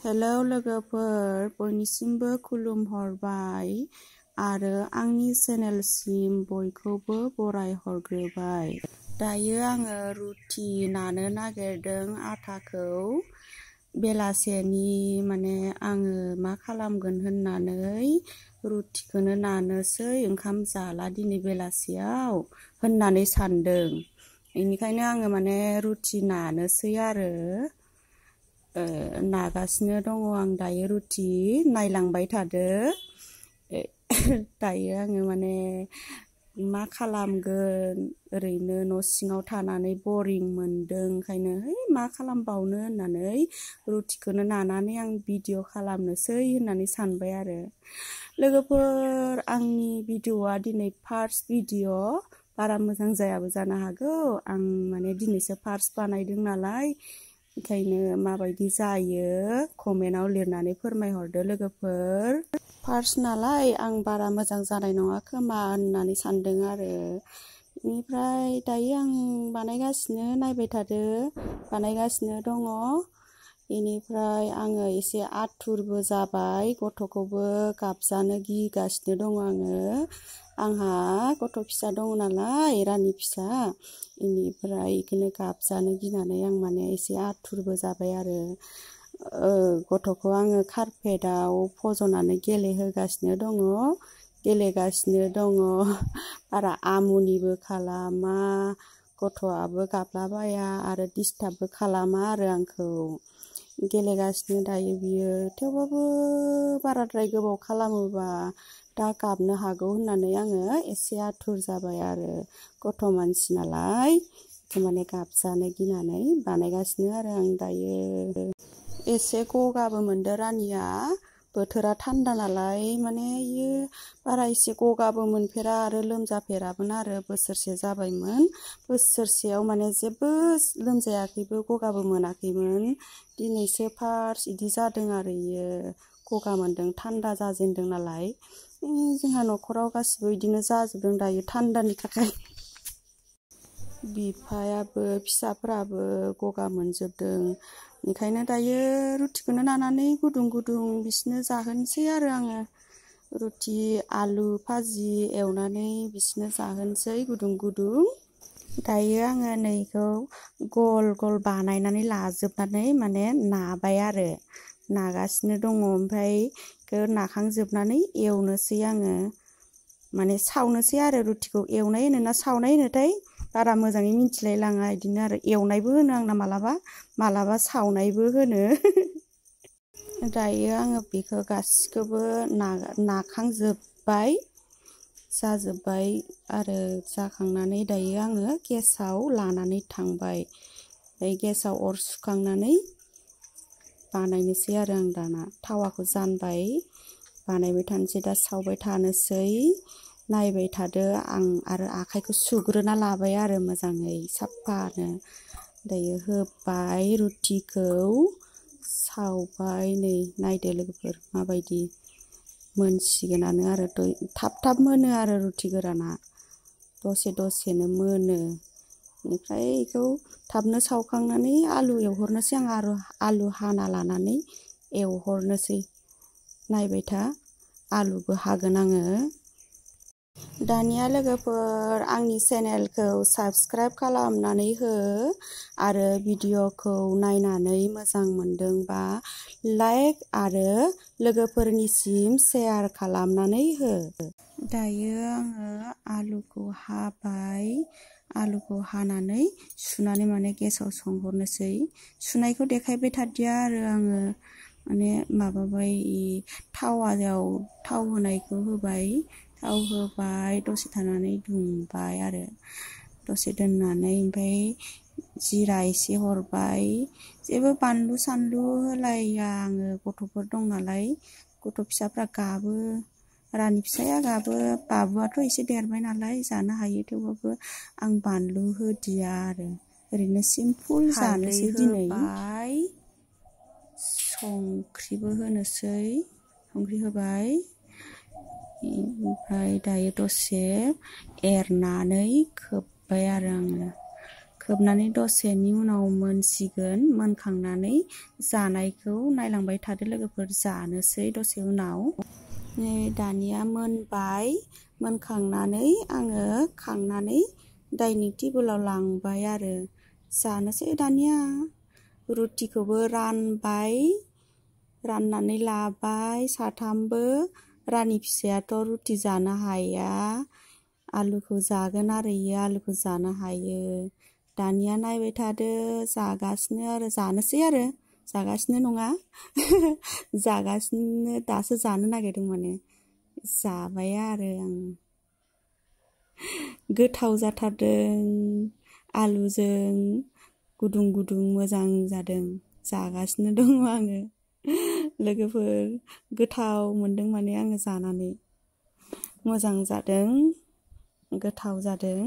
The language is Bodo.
हेलौ लोगोफोर, बयनिसिमबो खुलुमहरबाय आरो आंनि चेनेलसिम बयखौबो बरायहरग्रोबाय। दायो आङो रुटि नानो नागिरदों आटाखौ। बेलासेनि आङो मा खालामगोन होननानै रुटिखौनो नानोसै, ओंखाम जाला दिनै बेलासियाव होननानै सानदों। बेनिखायनो आङो रुटि नानोसै आरो नागासिनो दङ आं दायो रुटि नायलांबाय थादो। दायो आङो मा खालामगोन, ओरैनो न' सिङाव थानानै बरिं मोनदों, ओंखायनो मा खालामबावनो होननानै रुटिखौनो नानानै आं भिडिअ खालामनोसै होननानै सानबाय आरो। लोगोफोर, आंनि भिडिअआ दिनै फार्स्ट भिडिअ, बारा मोजां जायाबो जानो हागौ। आं दिनैसो फार्स्ट बानायदों नालाय, ओंखायनो माबायदि जायो कमेन्टआव लिरनानै फोरमायहरदो लोगोफोर। फार्स्ट नालाय आं बारा मोजां जानाय नङा खोमा होननानै सानदों आरो। बेनिफ्राय दायो आं बानायगासिनो, नायबाय थादो, बानायगासिनो दङ। बेनिफ्राय आङो एसे आथुरबो जाबाय, गथ'खौबो गाबजानो गिगासिनो दङ आङो। आंहा गथ' फिसा दङ नालाय, रानि फिसा, बेनिफ्राय बेखौनो गाबजानो गिनानै आं एसे आथुरबो जाबाय आरो। गथ'खौ आङो कारपेटआव फज'नानै गेलेगासिनो दङ। बारा आमुनिबो खालामा, गथ'आबो गाबलाबाया आरो डिस्टार्बबो खालामा आरो आंखौ। गेलेगासिनो दायो बियो, थेवबाबो बाराद्राय गोबाव खालामोबा दा गाबनो हागौ होननानै आङो एसे आथुर जाबाय आरो। गथ' मानसि नालाय, गाबजानो गिनानै बानायगासिनो आरो आं दायो। एसे गगाबो मोनदो रानिया, बोथोरा थान्दा नालाय, इयो बारा एसे गगाबो मोनफेरा आरो लोमजाफेरामोन आरो। बोसोरसे जाबायमोन, बोसोरसेयाव जेबो लोमजायाखैबो गगाबो मोनाखैमोन। दिनैसो फार्स्ट इदि जादों आरो इयो, गगा मोनदों, थान्दा जाजेनदों नालाय। जोंहा न'खराव गासिबो इदिनो जाजोबदों दायो थान्दानि थाखाय। बिफायाबो फिसाफोराबो गगा मोनजोबदों। ओंखायनो दायो रुटिखौनो नानानै गुदुं गुदुं बिसोरनो जाहोनोसै आरो आङो। रुटि आलु भाजि एवनानै बिसोरनो जाहोनोसै गुदुं गुदुं। दायो आङो नैखौ गल गल बानायनानै लाजोबनानै नाबाय आरो, नागासिनो दङ। ओमफ्राय बेखौ नाखांजोबनानै एवनोसै आङो, सावनोसै आरो। रुटिखौ एवनाय होनो ना सावनाय होनोथाय बारा मोजाङै मिथिलाय लाङा। बिदिनो आरो, एवनायबो होनो आंना मालाबा सावनायबो होनो। दायो आङो बेखौ गासिखौबो नाखांजोब्बाय, जाजोब्बाय आरो। जाखांनानै दायो आङो गेसाव लानानै थांबाय। गेसाव अर सुखांनानै बानायनोसै आरो आं दाना। थावाखौ जानबाय, बानायबाय थानोसै, दा सावबाय थानोसै। नायबाय थादो आं, आरो आखाइखौ सुग्रोना लाबाय आरो मोजाङै साफानो। दायो होबाय रुटिखौ, सावबाय, नै नायदो लोगोफोर माबायदि मोनसिगोनानो आरो। थाब थाब मोनो आरो रुटि गोराना, दसेनो मोनो। बेनिफ्राय बेखौ थाबनो सावखांनानै आलु एवहरनोसै आं, आलु हाना लानानै एवहरनोसै। नायबाय था, आलुबो हागोन आङो। दानिया लोगोफोर, आंनि चेनेलखौ साबस्क्राइब खालामनानै हो आरो भिडिअखौ नायनानै मोजां मोनदोंबा लाइक आरो लोगोफोरनिसिम शेयार खालामनानै हो। दायो आङो आलुखौ हाबाय, आलुखौ हानानै सुनानै गेसाव संहरनोसै। सुनायखौ देखायबाय थादिया आरो आङो, माबाबाय, थावायाव थाव होनायखौ होबाय, थाव होबाय, दसे थानानै दुंबाय आरो। दसे दोननानै ओमफ्राय जिरा एसे हरबाय। जेबो बानलु सानलु होलाया आङो, गथ'फोर दं नालाय, गथ' फिसाफ्रा गाबो, रानि फिसाया गाबो, बाबुआथ' एसे देरबाय नालाय जानो हायो, थेवबाबो आं बानलु होदिया आरो। ओरैनो सिम्पुल जानोसै दिनै। संख्रिबो होनोसै, संख्रि होबाय। ओमफ्राय दायो दसे एरनानै खोब्बाय आरो आङो। खोबनानै दसेनि उनाव मोनसिगोन मोनखांनानै जानायखौ नायलांबाय थादो लोगोफोर जानोसै दसे उनाव नै दानिया मोनबाय मोनखांनानै आङो खांनानै डाइनिं टेबोलाव लांबाय आरो जानोसै दानिया रुटिखौबो रानबाय राननानै लाबाय साथामबो रानि फिसायाथ' रुटि जानो हाया आलुखौ जागोन आरो इयो आलुखौ जानो हायो दानिया नायबाय थादो जागासिनो आरो जानोसै आरो जागासिनो नङा जागासिनो दासो जानो नागिरदों माने जाबाय आरो आं गोथाव जाथारदों आलुजों गुदुं गुदुं मोजां जादों जागासिनो दङ आङो लोगोफोर गोथाव मोनदों माने आङो जानानै मोजां जादों गोथाव जादों